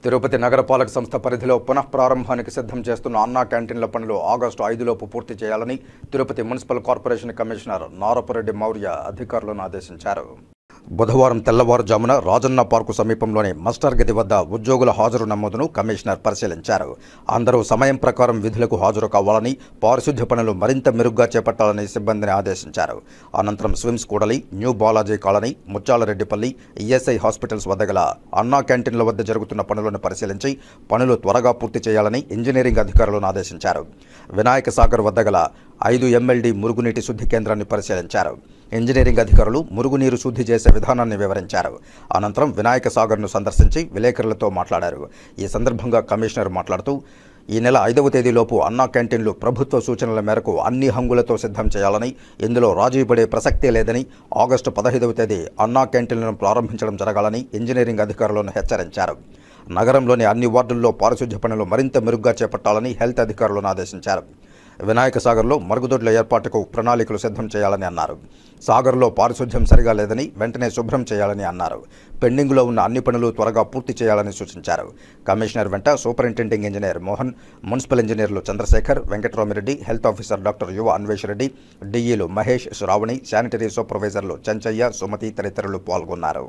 తిరుపతి నగరపాలక సంస్థ పరిధిలో పునఃప్రారంభానికి సిద్ధం చేస్తున్న అన్నా క్యాంటీన్ల పనులు ఆగస్టు 5లోపు పూర్తి చేయాలని Tirupati municipal corporation commissioner Narapureddy Maurya అధికారులను ఆదేశించారు. బుధవారం తెల్లవారుజామున రాజన్న పార్కు సమీపంలోని మస్టర్ గది వద్ద ఉద్యోగుల హాజరు నమోదును కమిషనర్ పరిశీలించారు. అందరూ సమయం ప్రకారం విధులకు హాజరు కావాలని, పారిశుధ్య పనులు మరింత మెరుగ్గా చేపట్టాలని సిబ్బందిని ఆదేశించారు. అనంతరం స్విమ్స్ కూడలి, new Balaji colony, Mucchalareddypalli, ESI hospitals వద్ద గల అన్నా క్యాంటీన్ల వద్ద జరుగుతున్న పనులను పరిశీలించి పనులు త్వరగా పూర్తి చేయాలని ఇంజనీరింగ్ అధికారులను ఆదేశించారు. వినాయక సాగర్ వద్ద గల 5 MLD మురుగునీటి శుద్ధి కేంద్రాన్ని పరిశీలించారు. ఇంజనీరింగ్ అధికారులు మురుగునీరు శుద్ధి చేసే విధానాన్ని వివరించారు. అనంతరం వినాయక సాగర్ను సందర్శించి విలేకరులతో మాట్లాడారు. ఈ సందర్భంగా కమిషనర్ మాట్లాడుతూ, ఈ నెల 5వ తేదీలోపు అన్నా క్యాంటీన్లు ప్రభుత్వ సూచనల మేరకు అన్ని హంగులతో సిద్ధం చేయాలని, ఇందులో రాజీ పడే ప్రసక్తే లేదని, ఆగస్టు 15వ తేదీ అన్నా క్యాంటీన్లను ప్రారంభించడం జరగాలని ఇంజనీరింగ్ అధికారులను హెచ్చరించారు. నగరంలోని అన్ని వార్డుల్లో పారిశుధ్య పనులు మరింత మెరుగ్గా చేపట్టాలని హెల్త్ అధికారులను ఆదేశించారు. వినాయక సాగర్లో మరుగుదొడ్ల ఏర్పాటుకు ప్రణాళికలు సిద్ధం చేయాలని అన్నారు. సాగర్లో పారిశుధ్యం సరిగా లేదని వెంటనే శుభ్రం చేయాలని అన్నారు. పెండింగ్లో ఉన్న అన్ని పనులు త్వరగా పూర్తి చేయాలని సూచించారు. కమిషనర్ వెంట సూపరింటెండింగ్ ఇంజనీర్ మోహన్, మున్సిపల్ ఇంజనీర్లు Chandrashekar, Venkataramireddy, health officer doctor Yuva Anvesh Reddy, డిఈలు మహేష్, శ్రావణి, శానిటరీ సూపర్వైజర్లు చెంచయ్య, సుమతి తదితరులు పాల్గొన్నారు.